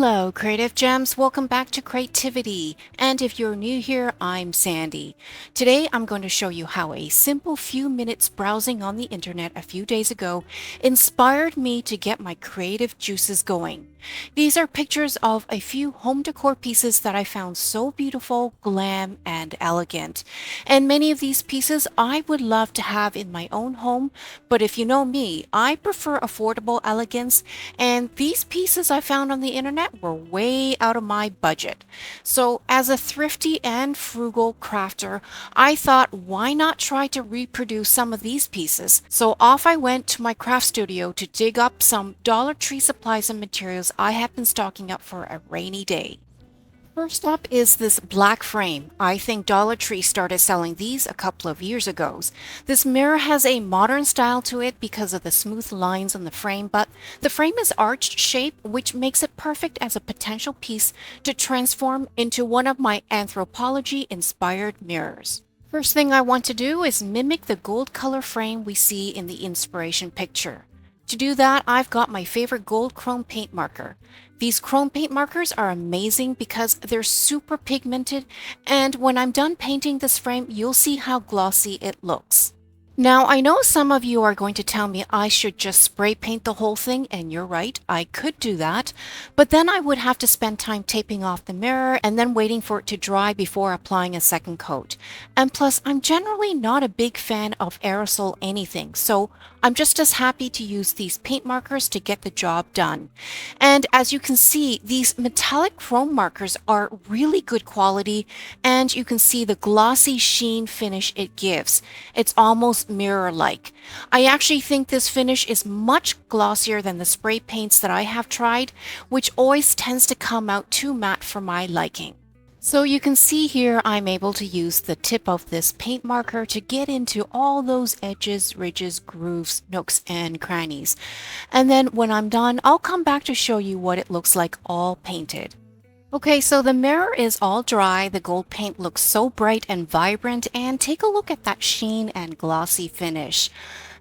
Hello, Creative Gems. Welcome back to Creativity. And if you're new here, I'm Sandy. Today, I'm going to show you how a simple few minutes browsing on the internet a few days ago inspired me to get my creative juices going. These are pictures of a few home decor pieces that I found so beautiful, glam, and elegant. And many of these pieces I would love to have in my own home, but if you know me, I prefer affordable elegance, and these pieces I found on the internet were way out of my budget. So, as a thrifty and frugal crafter, I thought, why not try to reproduce some of these pieces? So, off I went to my craft studio to dig up some Dollar Tree supplies and materials I had been stocking up for a rainy day. First up is this black frame. I think Dollar Tree started selling these a couple of years ago. This mirror has a modern style to it because of the smooth lines on the frame, but the frame is arched shape, which makes it perfect as a potential piece to transform into one of my Anthropologie inspired mirrors. First thing I want to do is mimic the gold color frame we see in the inspiration picture. To do that, I've got my favorite gold chrome paint marker. These chrome paint markers are amazing because they're super pigmented, and when I'm done painting this frame, you'll see how glossy it looks. Now, I know some of you are going to tell me I should just spray paint the whole thing, and you're right, I could do that, but then I would have to spend time taping off the mirror and then waiting for it to dry before applying a second coat. And plus, I'm generally not a big fan of aerosol anything, so I'm just as happy to use these paint markers to get the job done. And as you can see, these metallic chrome markers are really good quality, and you can see the glossy sheen finish it gives. It's almost mirror-like. I actually think this finish is much glossier than the spray paints that I have tried, which always tends to come out too matte for my liking. So you can see here I'm able to use the tip of this paint marker to get into all those edges, ridges, grooves, nooks, and crannies. And then when I'm done, I'll come back to show you what it looks like all painted. Okay, so the mirror is all dry, the gold paint looks so bright and vibrant, and take a look at that sheen and glossy finish.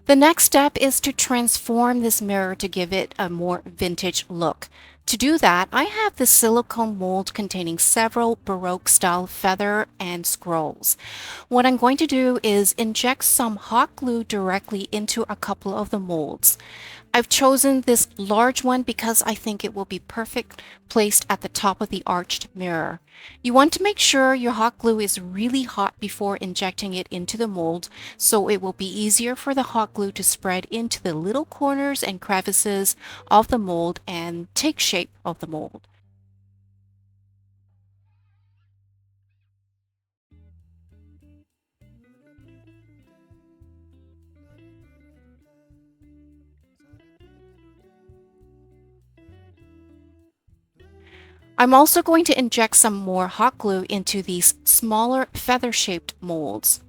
The next step is to transform this mirror to give it a more vintage look. To do that, I have this silicone mold containing several Baroque-style feather and scrolls. What I'm going to do is inject some hot glue directly into a couple of the molds. I've chosen this large one because I think it will be perfect placed at the top of the arched mirror. You want to make sure your hot glue is really hot before injecting it into the mold, so it will be easier for the hot glue to spread into the little corners and crevices of the mold and take shape of the mold. I'm also going to inject some more hot glue into these smaller feather-shaped molds.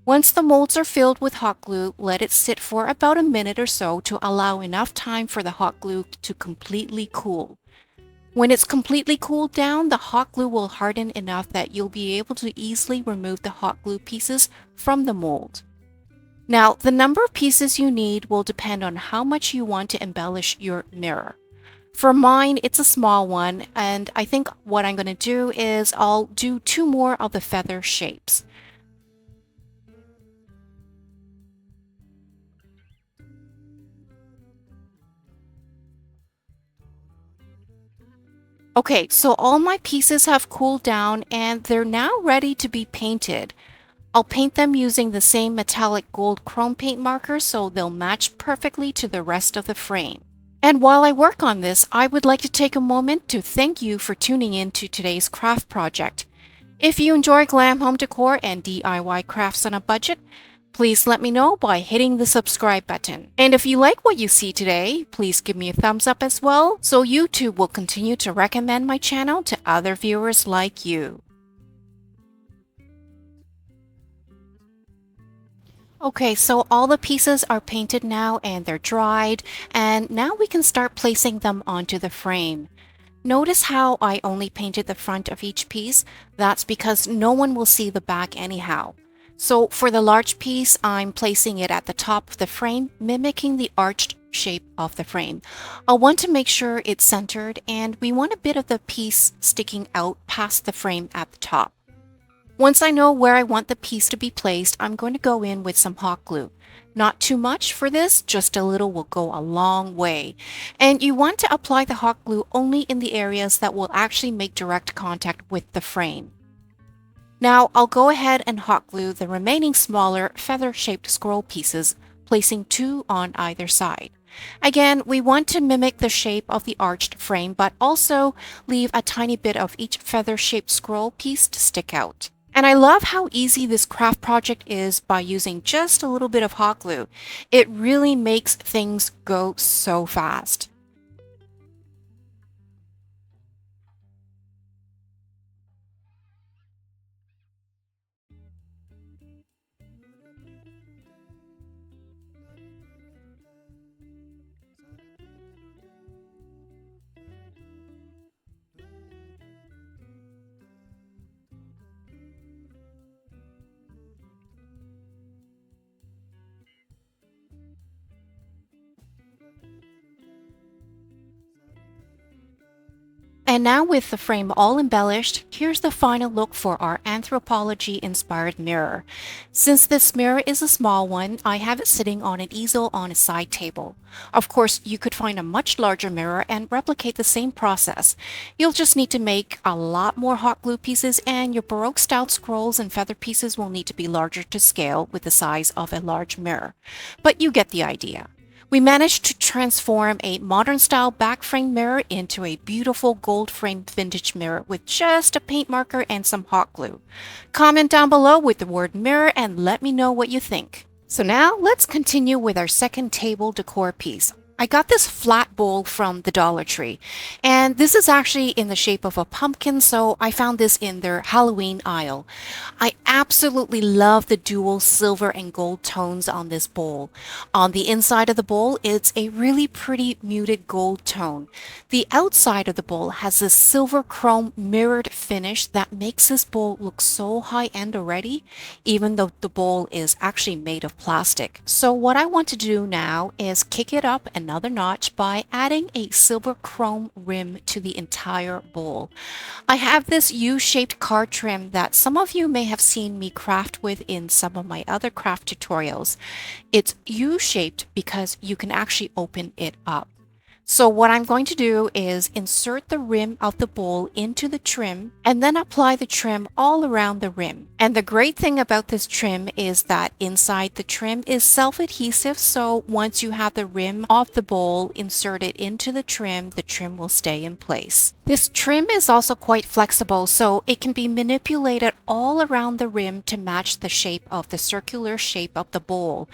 Once the molds are filled with hot glue, let it sit for about a minute or so to allow enough time for the hot glue to completely cool. When it's completely cooled down, the hot glue will harden enough that you'll be able to easily remove the hot glue pieces from the mold. Now, the number of pieces you need will depend on how much you want to embellish your mirror. For mine, it's a small one, and I think what I'm going to do is I'll do 2 more of the feather shapes. Okay, so all my pieces have cooled down and they're now ready to be painted. I'll paint them using the same metallic gold chrome paint marker so they'll match perfectly to the rest of the frame. And while I work on this, I would like to take a moment to thank you for tuning in to today's craft project. If you enjoy glam home decor and DIY crafts on a budget, please let me know by hitting the subscribe button. And if you like what you see today, please give me a thumbs up as well, so YouTube will continue to recommend my channel to other viewers like you. Okay, so all the pieces are painted now and they're dried, and now we can start placing them onto the frame. Notice how I only painted the front of each piece? That's because no one will see the back anyhow. So for the large piece, I'm placing it at the top of the frame, mimicking the arched shape of the frame. I'll want to make sure it's centered, and we want a bit of the piece sticking out past the frame at the top. Once I know where I want the piece to be placed, I'm going to go in with some hot glue. Not too much for this, just a little will go a long way. And you want to apply the hot glue only in the areas that will actually make direct contact with the frame. Now I'll go ahead and hot glue the remaining smaller feather-shaped scroll pieces, placing two on either side. Again, we want to mimic the shape of the arched frame, but also leave a tiny bit of each feather-shaped scroll piece to stick out. And I love how easy this craft project is by using just a little bit of hot glue. It really makes things go so fast. And now with the frame all embellished, here's the final look for our Anthropologie inspired mirror. Since this mirror is a small one, I have it sitting on an easel on a side table. Of course, you could find a much larger mirror and replicate the same process. You'll just need to make a lot more hot glue pieces, and your Baroque style scrolls and feather pieces will need to be larger to scale with the size of a large mirror. But you get the idea. We managed to transform a modern style back frame mirror into a beautiful gold framed vintage mirror with just a paint marker and some hot glue. Comment down below with the word mirror and let me know what you think. So now let's continue with our second table decor piece. I got this flat bowl from the Dollar Tree, and this is actually in the shape of a pumpkin, so I found this in their Halloween aisle. I absolutely love the dual silver and gold tones on this bowl. On the inside of the bowl, it's a really pretty muted gold tone. The outside of the bowl has this silver chrome mirrored finish that makes this bowl look so high-end already, even though the bowl is actually made of plastic. So what I want to do now is kick it up another notch by adding a silver chrome rim to the entire bowl. I have this U-shaped card trim that some of you may have seen me craft with in some of my other craft tutorials. It's U-shaped because you can actually open it up. So what I'm going to do is insert the rim of the bowl into the trim and then apply the trim all around the rim. And the great thing about this trim is that inside the trim is self-adhesive, so once you have the rim of the bowl inserted into the trim will stay in place. This trim is also quite flexible, so it can be manipulated all around the rim to match the shape of the circular shape of the bowl.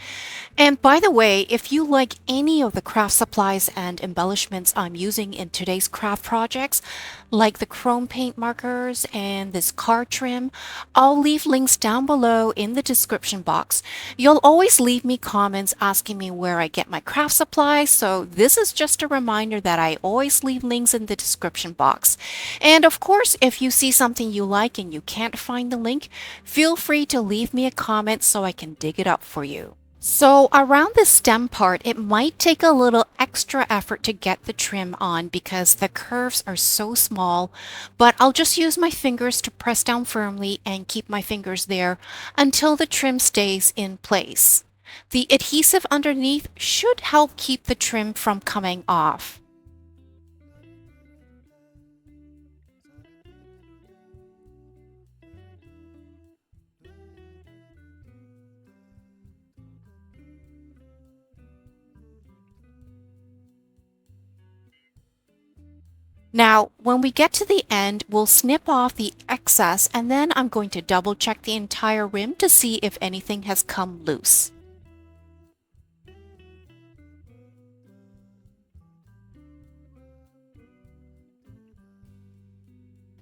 And by the way, if you like any of the craft supplies and embellishments I'm using in today's craft projects, like the chrome paint markers and this card trim, I'll leave links down below in the description box. You'll always leave me comments asking me where I get my craft supplies, so this is just a reminder that I always leave links in the description box. And of course, if you see something you like and you can't find the link, feel free to leave me a comment so I can dig it up for you. So around the stem part, it might take a little extra effort to get the trim on because the curves are so small, but I'll just use my fingers to press down firmly and keep my fingers there until the trim stays in place. The adhesive underneath should help keep the trim from coming off. Now, when we get to the end, we'll snip off the excess and then I'm going to double check the entire rim to see if anything has come loose.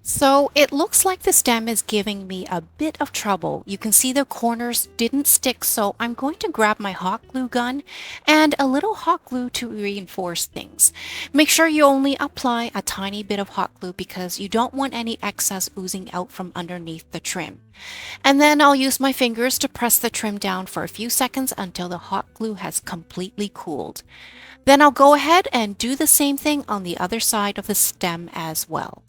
So it looks like the stem is giving me a bit of trouble. You can see the corners didn't stick, so I'm going to grab my hot glue gun and a little hot glue to reinforce things. Make sure you only apply a tiny bit of hot glue because you don't want any excess oozing out from underneath the trim. And then I'll use my fingers to press the trim down for a few seconds until the hot glue has completely cooled. Then I'll go ahead and do the same thing on the other side of the stem as well.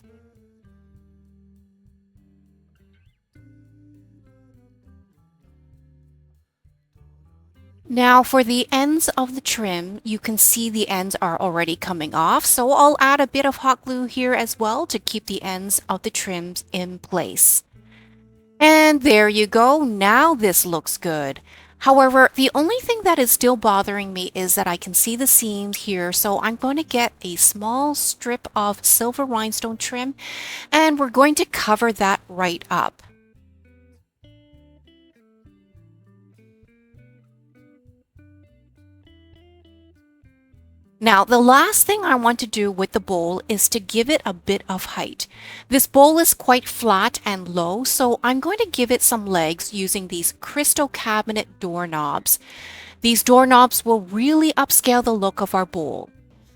Now for the ends of the trim, you can see the ends are already coming off, so I'll add a bit of hot glue here as well to keep the ends of the trims in place. And there you go, now this looks good. However, the only thing that is still bothering me is that I can see the seams here, so I'm going to get a small strip of silver rhinestone trim and we're going to cover that right up. Now, the last thing I want to do with the bowl is to give it a bit of height. This bowl is quite flat and low, so I'm going to give it some legs using these crystal cabinet doorknobs. These doorknobs will really upscale the look of our bowl.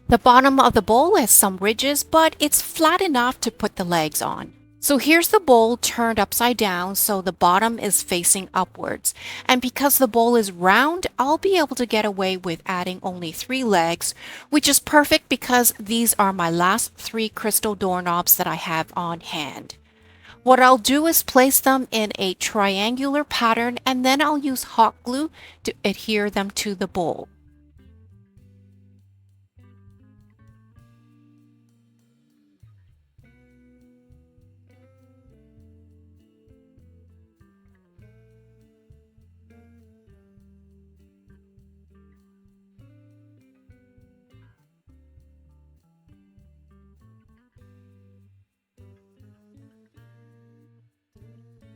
The bottom of the bowl has some ridges, but it's flat enough to put the legs on. So here's the bowl turned upside down so the bottom is facing upwards. And because the bowl is round, I'll be able to get away with adding only 3 legs, which is perfect because these are my last 3 crystal doorknobs that I have on hand. What I'll do is place them in a triangular pattern and then I'll use hot glue to adhere them to the bowl.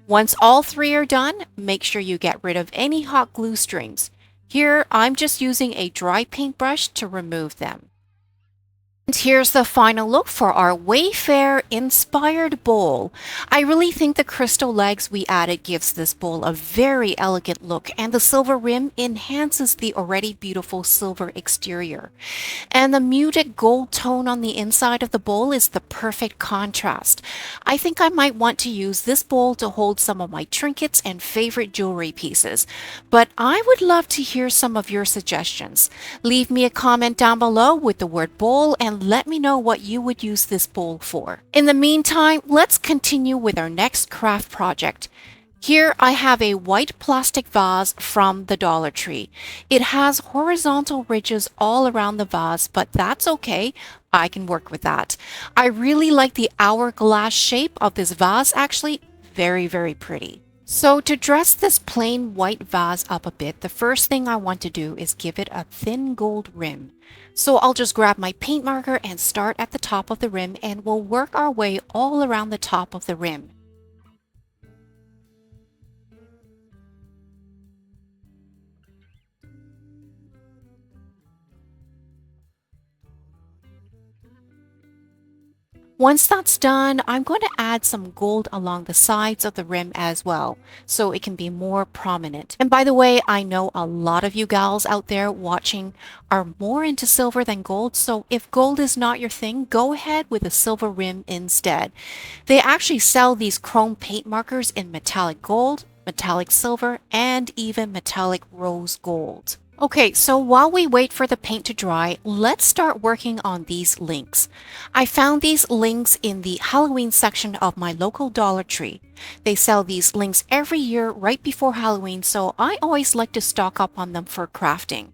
Once all 3 are done, make sure you get rid of any hot glue strings. Here, I'm just using a dry paintbrush to remove them. And here's the final look for our Wayfair inspired bowl. I really think the crystal legs we added gives this bowl a very elegant look and the silver rim enhances the already beautiful silver exterior. And the muted gold tone on the inside of the bowl is the perfect contrast. I think I might want to use this bowl to hold some of my trinkets and favorite jewelry pieces. But I would love to hear some of your suggestions. Leave me a comment down below with the word bowl and let me know what you would use this bowl for. In the meantime, let's continue with our next craft project. Here I have a white plastic vase from the Dollar Tree. It has horizontal ridges all around the vase, but that's okay. I can work with that. I really like the hourglass shape of this vase, actually. Very, very pretty. So to dress this plain white vase up a bit, the first thing I want to do is give it a thin gold rim. So I'll just grab my paint marker and start at the top of the rim and we'll work our way all around the top of the rim. Once that's done, I'm going to add some gold along the sides of the rim as well, so it can be more prominent. And by the way, I know a lot of you gals out there watching are more into silver than gold, so if gold is not your thing, go ahead with a silver rim instead. They actually sell these chrome paint markers in metallic gold, metallic silver, and even metallic rose gold. Okay, so while we wait for the paint to dry, let's start working on these links. I found these links in the Halloween section of my local Dollar Tree. They sell these links every year right before Halloween, so I always like to stock up on them for crafting.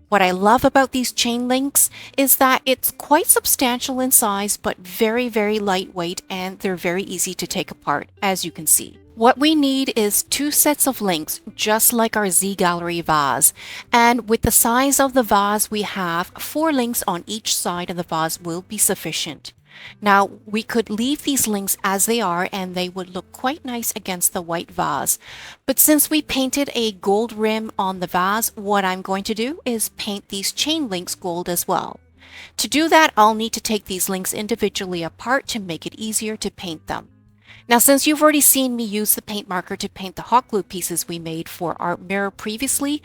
What I love about these chain links is that it's quite substantial in size, but very, very lightweight, and they're very easy to take apart, as you can see. What we need is 2 sets of links, just like our Z Gallerie vase. And with the size of the vase we have, 4 links on each side of the vase will be sufficient. Now, we could leave these links as they are and they would look quite nice against the white vase. But since we painted a gold rim on the vase, what I'm going to do is paint these chain links gold as well. To do that, I'll need to take these links individually apart to make it easier to paint them. Now, since you've already seen me use the paint marker to paint the hot glue pieces we made for our mirror previously,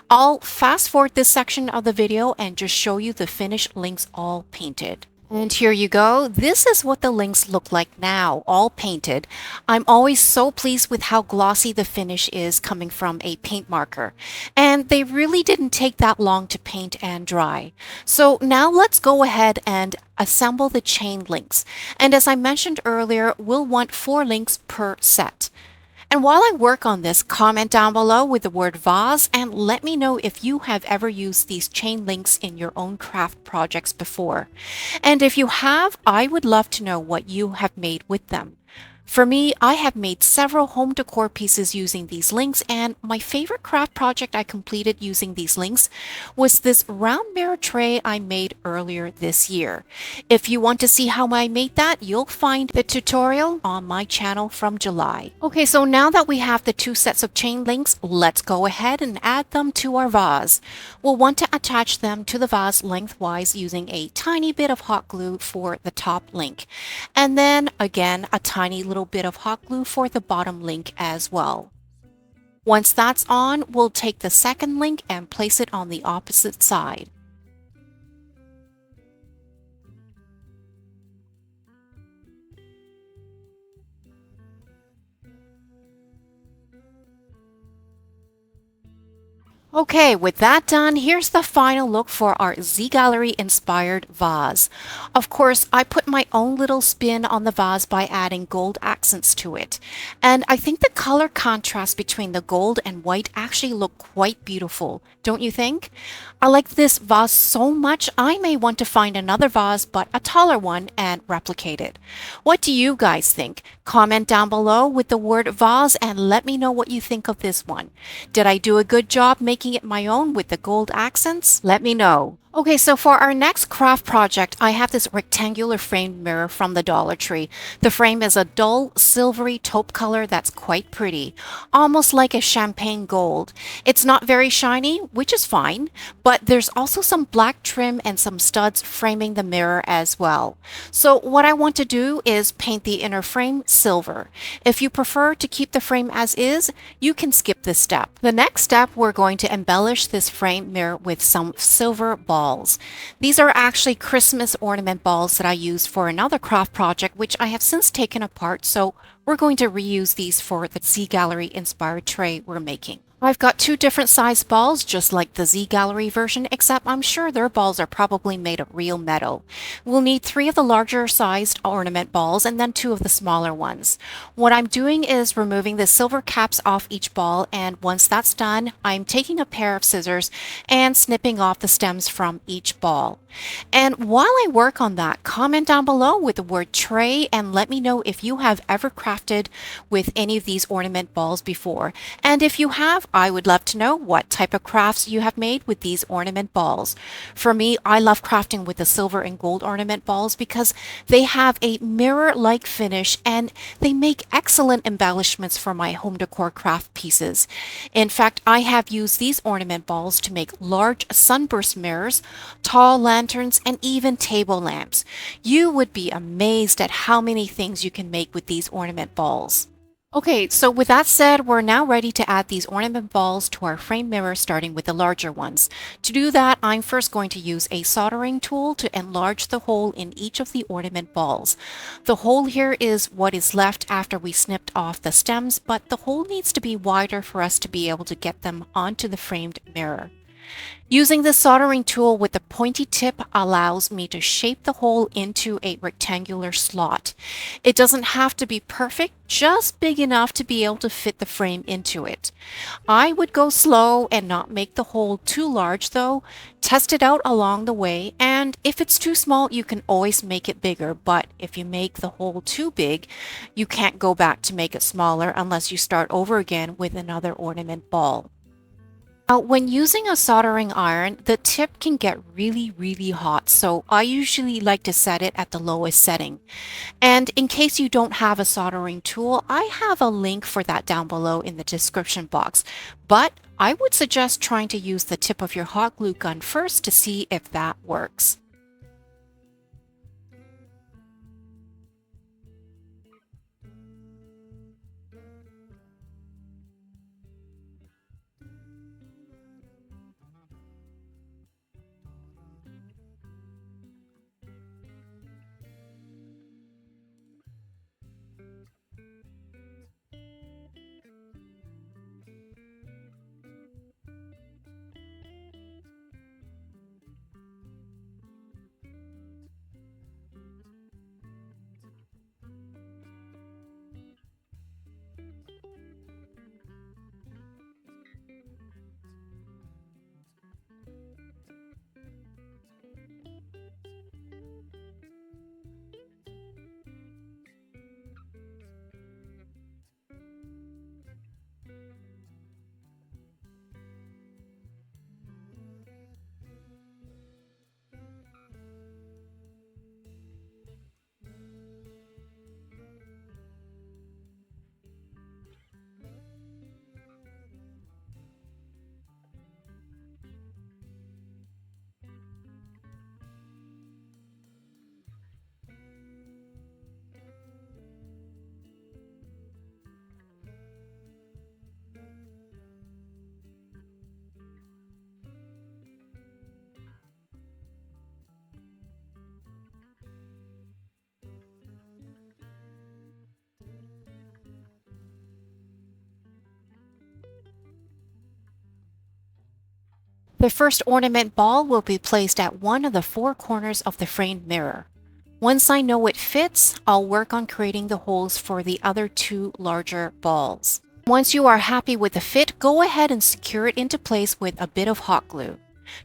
I'll fast forward this section of the video and just show you the finished links all painted. And here you go. This is what the links look like now, all painted. I'm always so pleased with how glossy the finish is coming from a paint marker. And they really didn't take that long to paint and dry. So now let's go ahead and assemble the chain links. And as I mentioned earlier, we'll want 4 links per set. And while I work on this, comment down below with the word vase and let me know if you have ever used these chain links in your own craft projects before. And if you have, I would love to know what you have made with them. For me, I have made several home decor pieces using these links, and my favorite craft project I completed using these links was this round mirror tray I made earlier this year. If you want to see how I made that, you'll find the tutorial on my channel from July. Okay, so now that we have the 2 sets of chain links, let's go ahead and add them to our vase. We'll want to attach them to the vase lengthwise using a tiny bit of hot glue for the top link. And then again, a tiny little bit of hot glue for the bottom link as well. Once that's on, we'll take the second link and place it on the opposite side. Okay, with that done, here's the final look for our Z Gallerie inspired vase. Of course, I put my own little spin on the vase by adding gold accents to it. And I think the color contrast between the gold and white actually look quite beautiful, don't you think? I like this vase so much, I may want to find another vase, but a taller one, and replicate it. What do you guys think? Comment down below with the word vase and let me know what you think of this one. Did I do a good job making it my own with the gold accents? Let me know. Okay, so for our next craft project, I have this rectangular framed mirror from the Dollar Tree. The frame is a dull silvery taupe color that's quite pretty, almost like a champagne gold. It's not very shiny, which is fine, but there's also some black trim and some studs framing the mirror as well. So what I want to do is paint the inner frame silver. If you prefer to keep the frame as is, you can skip this step. The next step, we're going to embellish this frame mirror with some silver balls. These are actually Christmas ornament balls that I used for another craft project, which I have since taken apart, so we're going to reuse these for the Z Gallerie inspired tray we're making. I've got 2 different size balls, just like the Z Gallerie version, except I'm sure their balls are probably made of real metal. We'll need 3 of the larger sized ornament balls and then 2 of the smaller ones. What I'm doing is removing the silver caps off each ball, and once that's done, I'm taking a pair of scissors and snipping off the stems from each ball. And while I work on that, comment down below with the word tray and let me know if you have ever crafted with any of these ornament balls before. And if you have, I would love to know what type of crafts you have made with these ornament balls. For me, I love crafting with the silver and gold ornament balls because they have a mirror-like finish and they make excellent embellishments for my home decor craft pieces. In fact, I have used these ornament balls to make large sunburst mirrors, tall lanterns, and even table lamps. You would be amazed at how many things you can make with these ornament balls. Okay, so with that said, we're now ready to add these ornament balls to our frame mirror, starting with the larger ones. To do that, I'm first going to use a soldering tool to enlarge the hole in each of the ornament balls. The hole here is what is left after we snipped off the stems, but the hole needs to be wider for us to be able to get them onto the framed mirror. Using the soldering tool with the pointy tip allows me to shape the hole into a rectangular slot. It doesn't have to be perfect, just big enough to be able to fit the frame into it. I would go slow and not make the hole too large though. Test it out along the way, and if it's too small, you can always make it bigger, but if you make the hole too big, you can't go back to make it smaller unless you start over again with another ornament ball. Now, when using a soldering iron, the tip can get really hot, so I usually like to set it at the lowest setting. And in case you don't have a soldering tool, I have a link for that down below in the description box. But I would suggest trying to use the tip of your hot glue gun first to see if that works. The first ornament ball will be placed at one of the four corners of the framed mirror. Once I know it fits, I'll work on creating the holes for the other two larger balls. Once you are happy with the fit, go ahead and secure it into place with a bit of hot glue.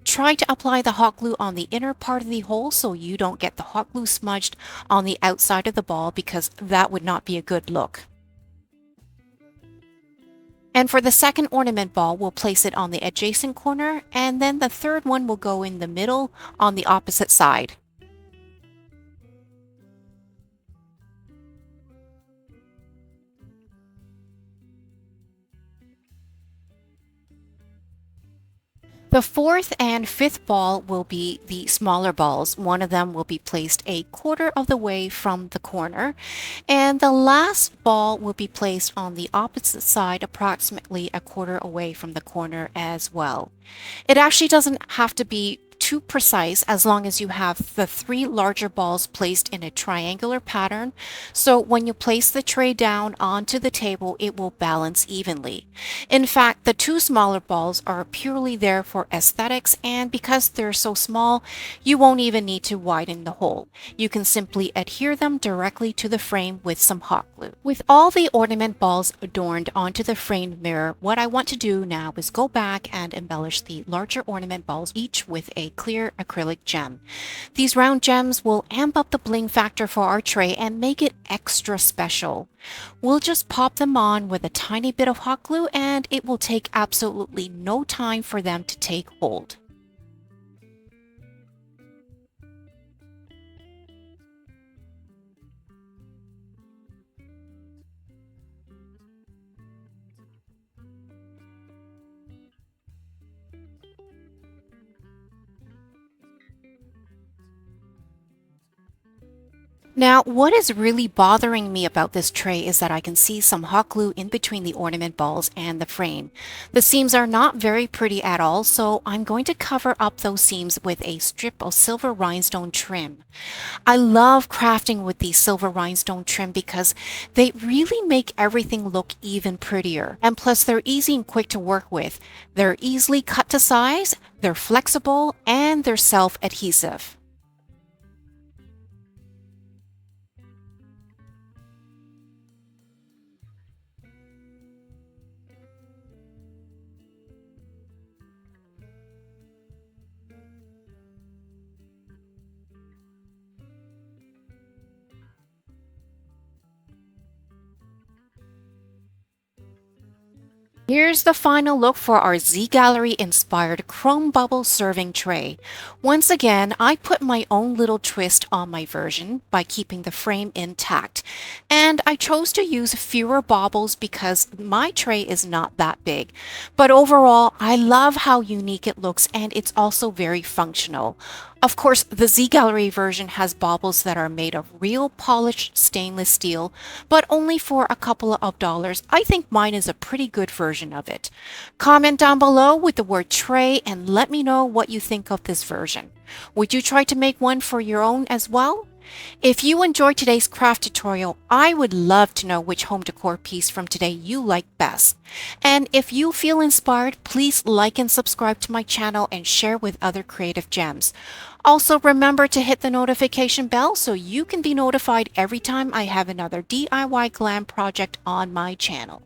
Try to apply the hot glue on the inner part of the hole so you don't get the hot glue smudged on the outside of the ball, because that would not be a good look. And for the second ornament ball, we'll place it on the adjacent corner, and then the third one will go in the middle on the opposite side. The fourth and fifth ball will be the smaller balls. One of them will be placed a quarter of the way from the corner, and the last ball will be placed on the opposite side, approximately a quarter away from the corner as well. It actually doesn't have to be too precise as long as you have the three larger balls placed in a triangular pattern. So when you place the tray down onto the table, it will balance evenly. In fact, the two smaller balls are purely there for aesthetics, and because they're so small, you won't even need to widen the hole. You can simply adhere them directly to the frame with some hot glue. With all the ornament balls adorned onto the framed mirror, what I want to do now is go back and embellish the larger ornament balls, each with a clear acrylic gem. These round gems will amp up the bling factor for our tray and make it extra special. We'll just pop them on with a tiny bit of hot glue, and it will take absolutely no time for them to take hold. Now, what is really bothering me about this tray is that I can see some hot glue in between the ornament balls and the frame. The seams are not very pretty at all, so I'm going to cover up those seams with a strip of silver rhinestone trim. I love crafting with the silver rhinestone trim because they really make everything look even prettier. And plus, they're easy and quick to work with. They're easily cut to size, they're flexible, and they're self-adhesive. Here's the final look for our Z Gallerie inspired chrome bubble serving tray. Once again, I put my own little twist on my version by keeping the frame intact. And I chose to use fewer baubles because my tray is not that big. But overall, I love how unique it looks, and it's also very functional. Of course, the Z Gallerie version has baubles that are made of real polished stainless steel, but only for a couple of dollars. I think mine is a pretty good version of it. Comment down below with the word tray and let me know what you think of this version. Would you try to make one for your own as well? If you enjoyed today's craft tutorial, I would love to know which home decor piece from today you like best. And if you feel inspired, please like and subscribe to my channel and share with other creative gems. Also, remember to hit the notification bell so you can be notified every time I have another DIY glam project on my channel.